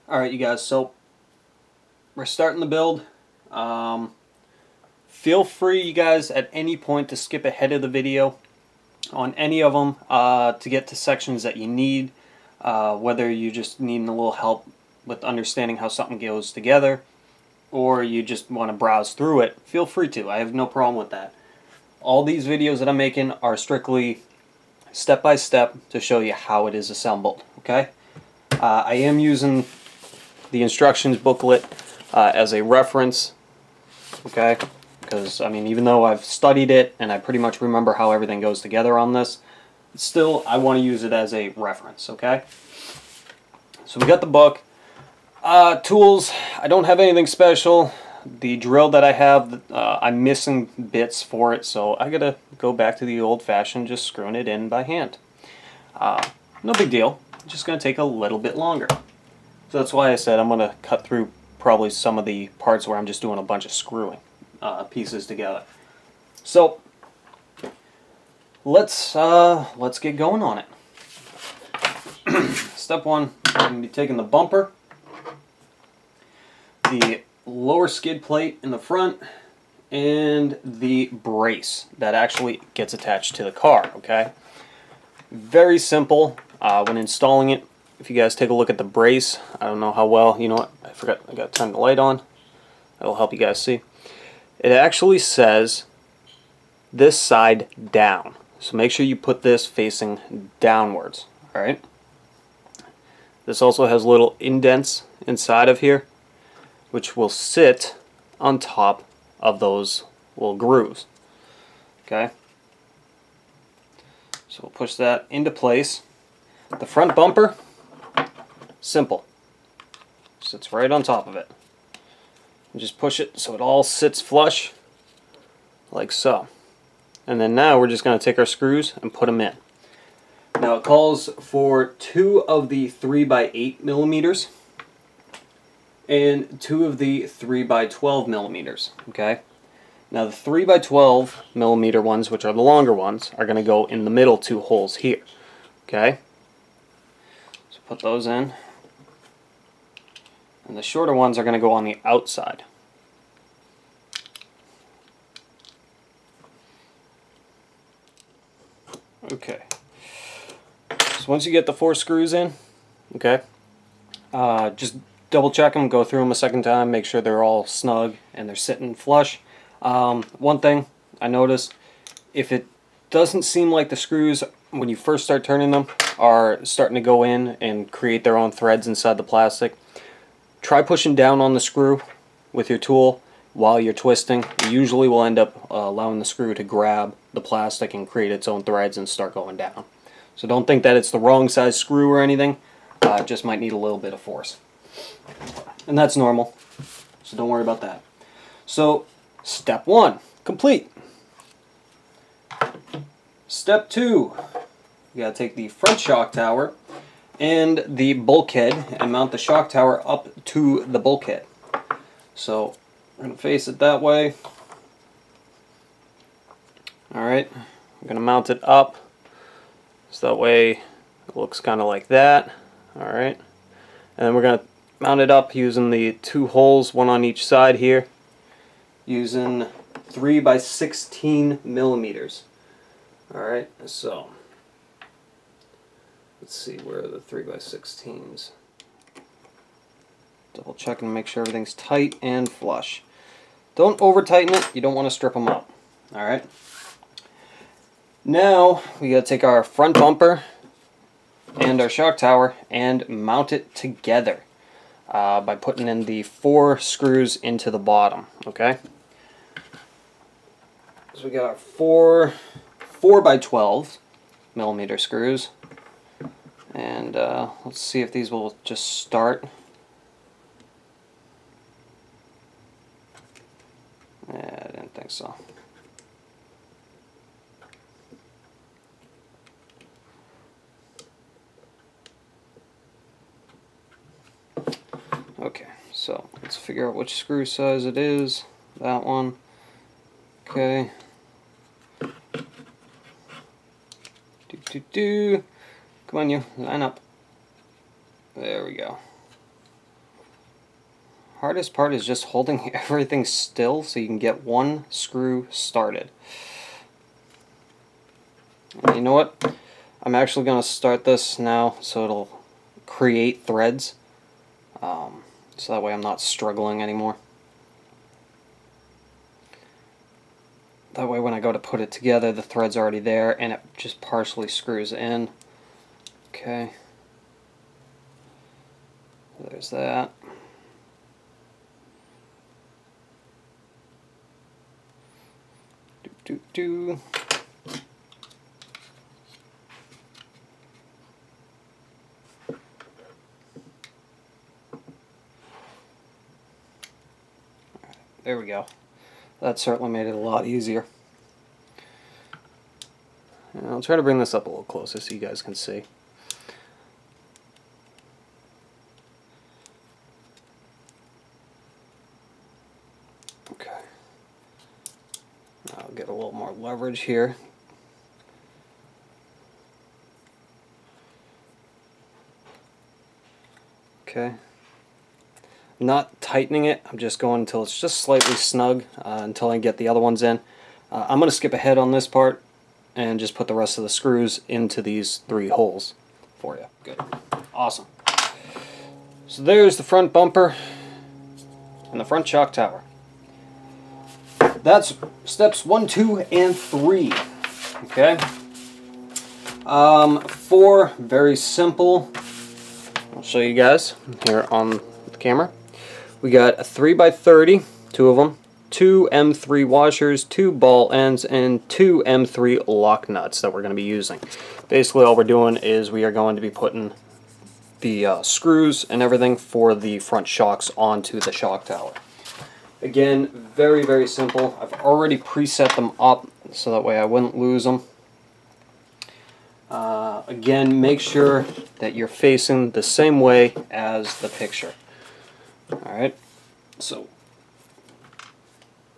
Alright you guys, so we're starting the build. Feel free you guys at any point to skip ahead of the video on any of them to get to sections that you need, whether you just need a little help with understanding how something goes together or you just want to browse through it. Feel free to. I have no problem with that. All these videos that I'm making are strictly step by step to show you how it is assembled. Okay, I am using the instructions booklet as a reference, okay, because I mean, even though I've studied it and I pretty much remember how everything goes together on this, still I want to use it as a reference. Okay, so we got the book. Tools, I don't have anything special. The drill that I have, I'm missing bits for it, so I gotta go back to the old-fashioned just screwing it in by hand. No big deal, it's just gonna take a little bit longer. So that's why I said I'm gonna cut through probably some of the parts where I'm just doing a bunch of screwing pieces together. So let's get going on it. Step one, I'm gonna be taking the bumper, the lower skid plate in the front, and the brace that actually gets attached to the car. Okay, very simple when installing it. If you guys take a look at the brace, I don't know how well, you know what, I forgot I got to turn the light on. That'll help you guys see. It actually says this side down, so make sure you put this facing downwards. Alright, this also has little indents inside of here which will sit on top of those little grooves. Okay, so we'll push that into place. The front bumper, simple, sits right on top of it. And just push it so it all sits flush like so. And then now we're just going to take our screws and put them in. Now it calls for 2 of the 3x8 millimeters and 2 of the 3x12 millimeters. Okay, now the 3x12 millimeter ones, which are the longer ones, are going to go in the middle 2 holes here. Okay, so put those in, and the shorter ones are going to go on the outside. Okay, so once you get the 4 screws in, okay, just double check them, go through them a second time, make sure they're all snug and they're sitting flush. One thing I noticed, if it doesn't seem like the screws when you first start turning them are starting to go in and create their own threads inside the plastic, try pushing down on the screw with your tool while you're twisting. You usually will end up allowing the screw to grab the plastic and create its own threads and start going down. So don't think that it's the wrong size screw or anything, it just might need a little bit of force. And that's normal, so don't worry about that. So step 1 complete. Step 2, you gotta take the front shock tower and the bulkhead and mount the shock tower up to the bulkhead. So we're gonna face it that way. Alright, I'm gonna mount it up so that way it looks kind of like that. Alright, and then we're gonna mount it up using the 2 holes, one on each side here, using 3x16 millimeters. Alright, so let's see, where are the 3x16s? Double check and make sure everything's tight and flush. Don't over tighten it, you don't want to strip them up. Alright, now we gotta take our front bumper and our shock tower and mount it together by putting in the 4 screws into the bottom. Okay, so we got our 4x12 millimeter screws, and let's see if these will just start. I didn't think so. Okay, so let's figure out which screw size it is. That one. Okay. Come on, you, line up. There we go. hardest part is just holding everything still so you can get one screw started. And you know what? I'm actually going to start this now so it'll create threads. So that way I'm not struggling anymore. That way when I go to put it together, the thread's already there and it just partially screws in. Okay. There's that. Do. There we go. That certainly made it a lot easier. And I'll try to bring this up a little closer so you guys can see. Okay. I'll get a little more leverage here. Okay. Not tightening it, I'm just going until it's just slightly snug until I get the other ones in. I'm going to skip ahead on this part and just put the rest of the screws into these 3 holes for you. Good. Awesome. So there's the front bumper and the front shock tower. That's steps 1, 2, and 3. Okay. 4, very simple. I'll show you guys here on the camera. We got a 3x30, 2 of them, 2 M3 washers, 2 ball ends, and 2 M3 lock nuts that we're going to be using. Basically all we're doing is we are going to be putting the screws and everything for the front shocks onto the shock tower. Again, very, very simple. I've already preset them up so that way I wouldn't lose them. Again, make sure that you're facing the same way as the picture. Alright, so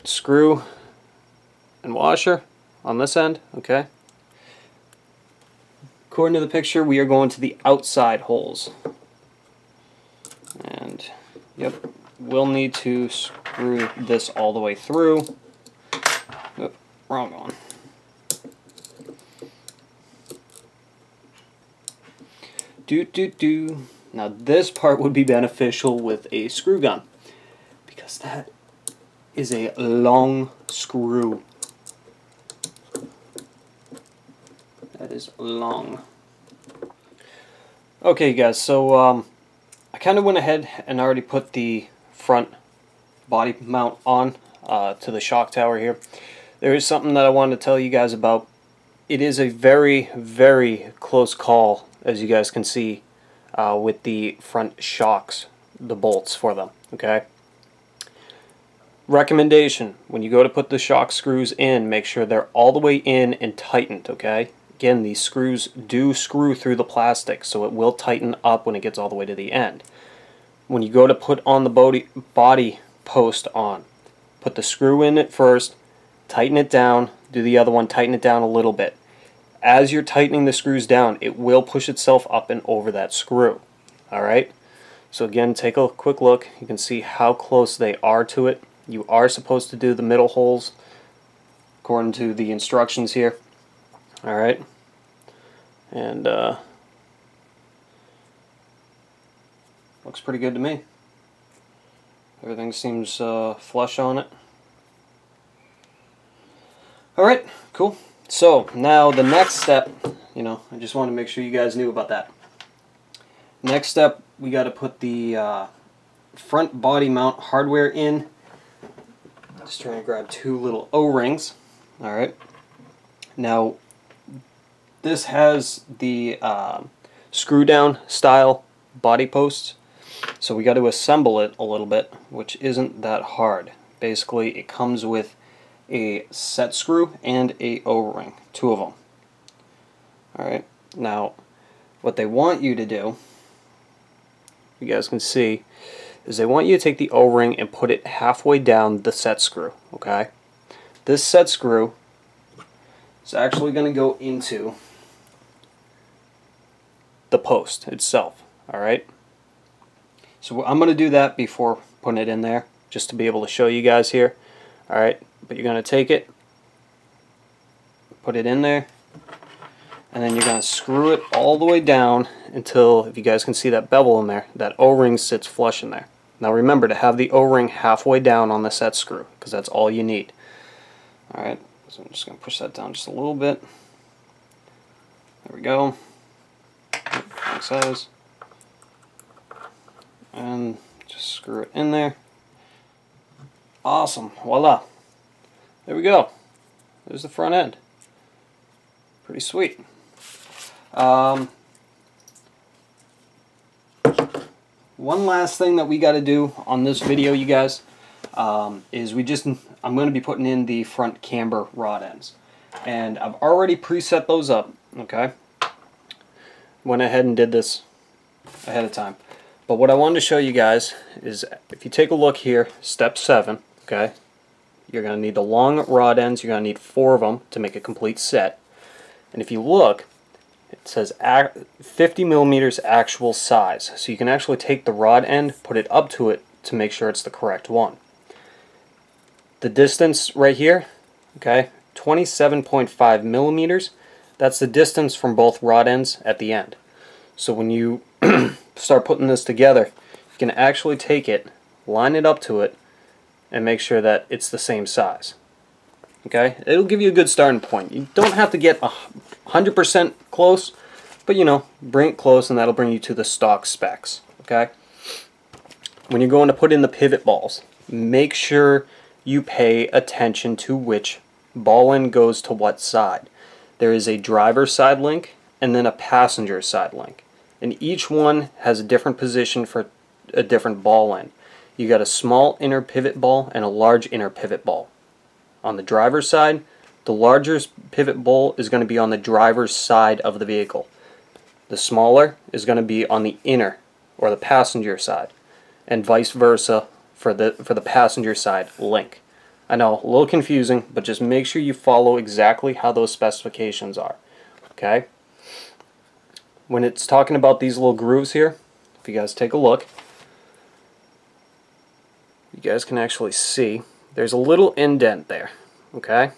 screw and washer on this end, okay? According to the picture, we are going to the outside holes. And, yep, we'll need to screw this all the way through. Oh, wrong one. Now this part would be beneficial with a screw gun because that is a long screw. That is long. Okay guys, so I kind of went ahead and already put the front body mount on to the shock tower here. There is something that I wanted to tell you guys about. It is a very, very close call, as you guys can see, with the front shocks, the bolts for them, okay? Recommendation, when you go to put the shock screws in, make sure they're all the way in and tightened, okay? Again, these screws do screw through the plastic, so it will tighten up when it gets all the way to the end. When you go to put on the body post on, put the screw in it first, tighten it down, do the other one, tighten it down a little bit. As you're tightening the screws down, it will push itself up and over that screw. Alright? So again, take a quick look. You can see how close they are to it. You are supposed to do the middle holes according to the instructions here. Alright? And looks pretty good to me. Everything seems flush on it. Alright, cool. So now the next step, I just want to make sure you guys knew about that. Next step, we got to put the front body mount hardware in. Just trying to grab 2 little O-rings. Alright. Now, this has the screw down style body posts. So we got to assemble it a little bit, which isn't that hard. Basically, it comes with a set screw and a O-ring, 2 of them. Alright, now what they want you to do, you guys can see, is they want you to take the O-ring and put it halfway down the set screw, okay? This set screw is actually going to go into the post itself, alright? So I'm going to do that before putting it in there just to be able to show you guys here. Alright, but you're going to take it, put it in there, and then you're going to screw it all the way down until, if you guys can see that bevel in there, that O-ring sits flush in there. Now remember to have the O-ring halfway down on the set screw, because that's all you need. Alright, so I'm just going to push that down just a little bit. There we go. Like size. And just screw it in there. Awesome, voila. There we go. There's the front end. Pretty sweet. One last thing that we got to do on this video, you guys, is I'm going to be putting in the front camber rod ends. And I've already preset those up, okay? Went ahead and did this ahead of time. But what I wanted to show you guys is, if you take a look here, step 7, okay? You're going to need the long rod ends. You're going to need 4 of them to make a complete set. And if you look, it says 50 millimeters actual size. So you can actually take the rod end, put it up to it to make sure it's the correct one. The distance right here, okay, 27.5 millimeters. That's the distance from both rod ends at the end. So when you start putting this together, you can actually take it, line it up to it, and make sure that it's the same size. Okay, it'll give you a good starting point. You don't have to get 100% close, but you know, bring it close, and that'll bring you to the stock specs. Okay, when you're going to put in the pivot balls, make sure you pay attention to which ball end goes to what side. There is a driver's side link and then a passenger side link, and each one has a different position for a different ball end. You got a small inner pivot ball and a large inner pivot ball. On the driver's side, the larger pivot ball is going to be on the driver's side of the vehicle. The smaller is going to be on the inner or the passenger side, and vice versa for the passenger side link. I know, a little confusing, but just make sure you follow exactly how those specifications are. Okay? When it's talking about these little grooves here, if you guys take a look, you guys can actually see there's a little indent there. Okay?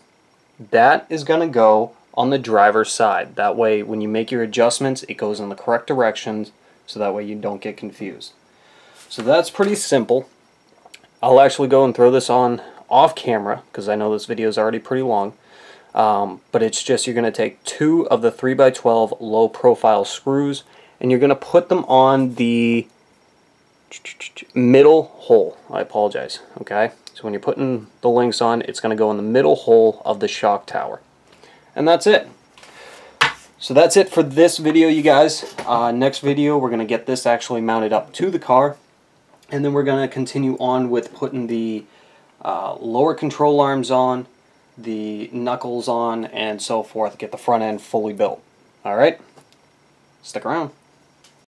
That is going to go on the driver's side. That way, when you make your adjustments, it goes in the correct directions, so that way you don't get confused. So that's pretty simple. I'll actually go and throw this on off camera, because I know this video is already pretty long. But it's just, you're going to take 2 of the 3x12 low profile screws, and you're going to put them on the middle hole. I apologize. Okay, so when you're putting the links on, it's going to go in the middle hole of the shock tower, and that's it. So that's it for this video, you guys. Next video, we're going to get this actually mounted up to the car, and then we're going to continue on with putting the lower control arms on, the knuckles on, and so forth. Get the front end fully built. Alright, stick around.